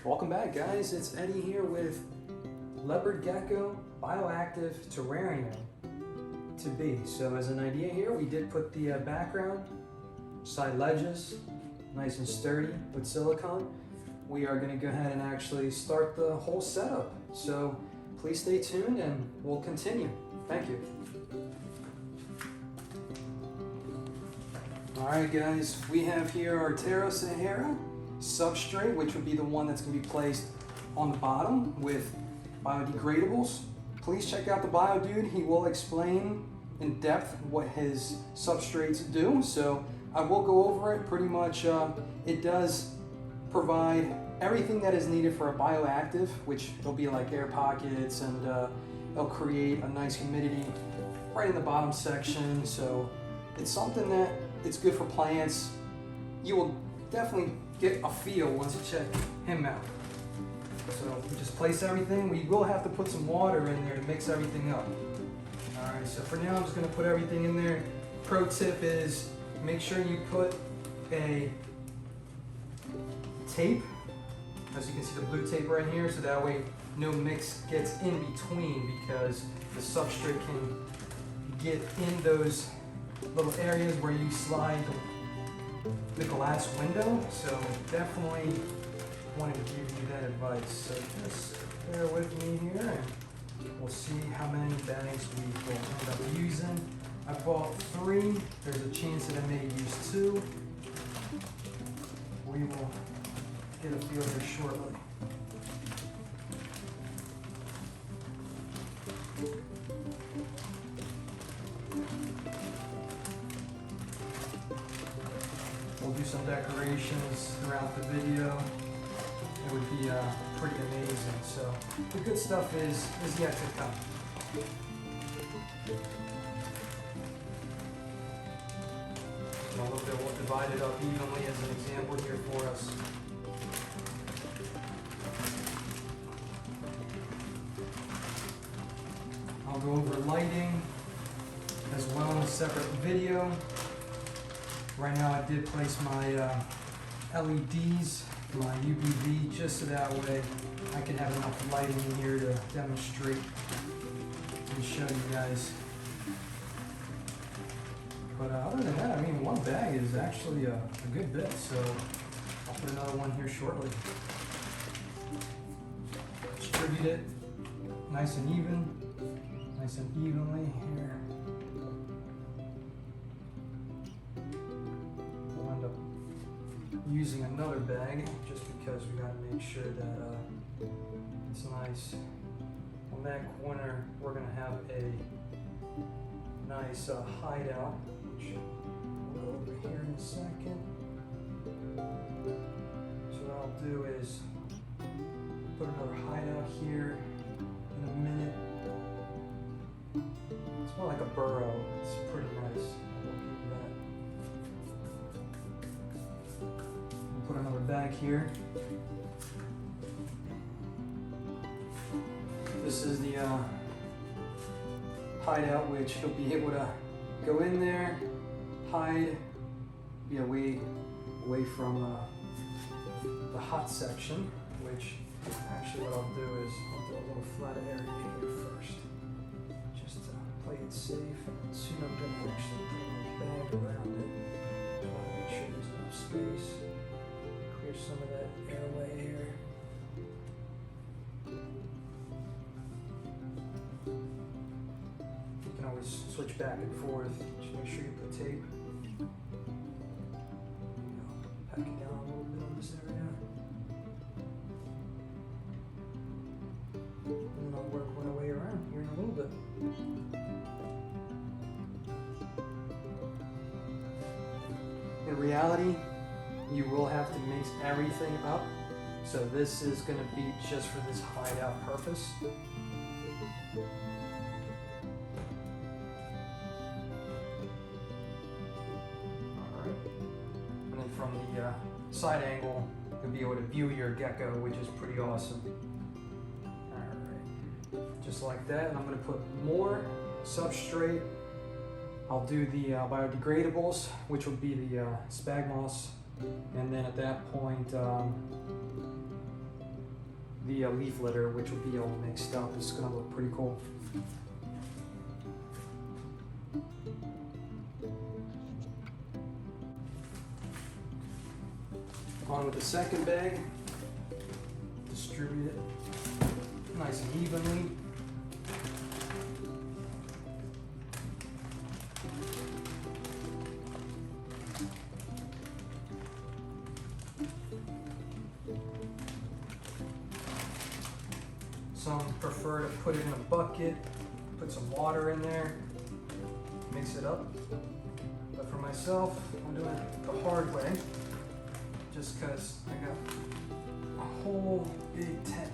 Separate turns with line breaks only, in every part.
Welcome back, guys. It's Eddie here with Leopard, Gecko, Bioactive, Terrarium to be. So as an idea here, we did put the background, side ledges, nice and sturdy with silicone. We are going to go ahead and actually start the whole setup. So please stay tuned and we'll continue. Thank you. Alright guys, we have here our Sahara Substrate, which would be the one that's going to be placed on the bottom with biodegradables. Please check out the bio dude. He will explain in depth what his substrates do. So I will go over it pretty much. It does provide everything that is needed for a bioactive, which will be like air pockets, and it'll create a nice humidity right in the bottom section. So it's something that it's good for plants. You will definitely get a feel once you check him out. So we just place everything. We will have to put some water in there to mix everything up. All right, so for now I'm just gonna put everything in there. Pro tip is make sure you put a tape, as you can see the blue tape right here, so that way no mix gets in between, because the substrate can get in those little areas where you slide the glass window. So definitely wanted to give you that advice. So just bear with me here and we'll see how many bags we will end up using. I bought 3. There's a chance that I may use 2. We will get a feel here shortly. We'll do some decorations throughout the video. It would be pretty amazing. So the good stuff is yet to come. A little bit, we'll divide it up evenly as an example here for us. I'll go over lighting as well in a separate video. Right now I did place my LEDs, my UVV, just so that way I can have enough lighting in here to demonstrate and show you guys. But other than that, I mean, one bag is actually a good bit, so I'll put another one here shortly. Distribute it nice and even, nice and evenly here. Using another bag just because we got to make sure that it's nice. On that corner, we're going to have a nice hideout, which we'll go over here in a second. So what I'll do is put another hideout here in a minute. It's more like a burrow. It's pretty nice. Put another bag here. This is the hideout, which he'll be able to go in there, hide, be away from the hot section, which actually what I'll do is I'll do a little flat area here first, just to play it safe, and soon I'm going to actually put a bag around it. So I'll make sure there's enough space. Clear some of that airway here. You can always switch back and forth. Just make sure you put tape. Pack it down a little bit on this area. And then I'll work my way around here in a little bit. In reality, you will have to mix everything up. So this is going to be just for this hideout purpose. Alright. And then from the side angle, you'll be able to view your gecko, which is pretty awesome. Alright. Just like that. And I'm going to put more substrate. I'll do the biodegradables, which will be the spag moss. And then at that point, the leaf litter, which will be all mixed up. It's gonna look pretty cool. On with the second bag. Distribute it nice and evenly. Some prefer to put it in a bucket, put some water in there, mix it up. But for myself, I'm doing it the hard way, just because I got a whole big tent.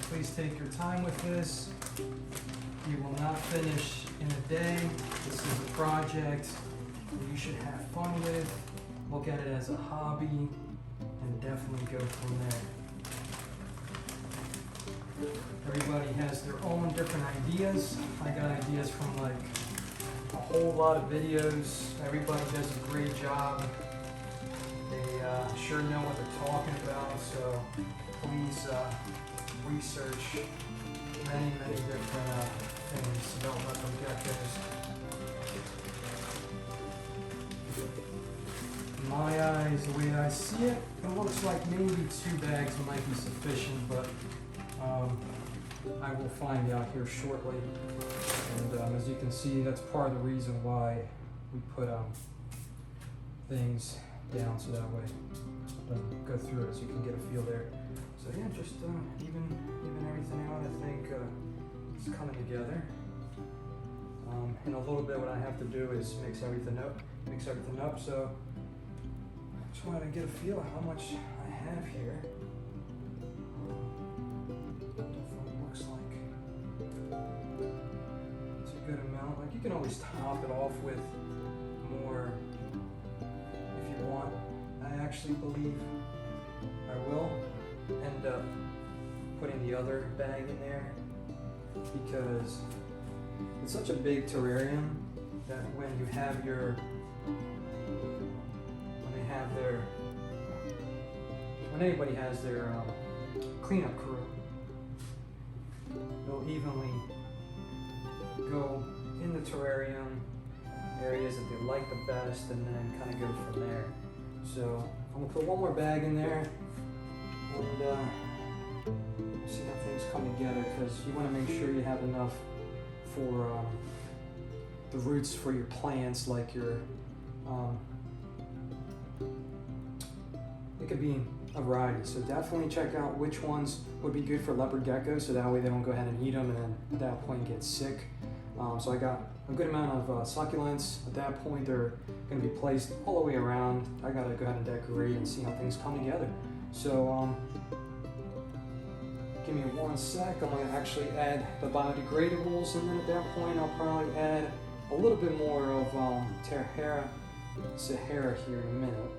Please take your time with this. You will not finish in a day. This is a project that you should have fun with. Look at it as a hobby and definitely go from there. Everybody has their own different ideas. I got ideas from like a whole lot of videos. Everybody does a great job. They sure know what they're talking about, so please research many different things about leopard geckos. In my eyes, the way I see it, it looks like maybe 2 bags might be sufficient, but I will find out here shortly. And as you can see, that's part of the reason why we put things down, so that way it doesn't go through it, so you can get a feel there. So yeah, just even everything out. I think it's coming together. In a little bit, what I have to do is mix everything up. So I just wanted to get a feel of how much I have here. Definitely looks like it's a good amount. Like, you can always top it off with more if you want. I actually believe I will end up putting the other bag in there because it's such a big terrarium that when anybody has their cleanup crew, they'll evenly go in the terrarium areas that they like the best and then kind of go from there. So I'm gonna put one more bag in there and see how things come together, because you want to make sure you have enough for the roots for your plants, like your it could be a variety. So definitely check out which ones would be good for leopard geckos, so that way they don't go ahead and eat them and then at that point get sick. So I got a good amount of succulents. At that point they're going to be placed all the way around. I got to go ahead and decorate and see how things come together. So give me 1 sec. I'm going to actually add the biodegradables, and then at that point I'll probably add a little bit more of Sahara here in a minute.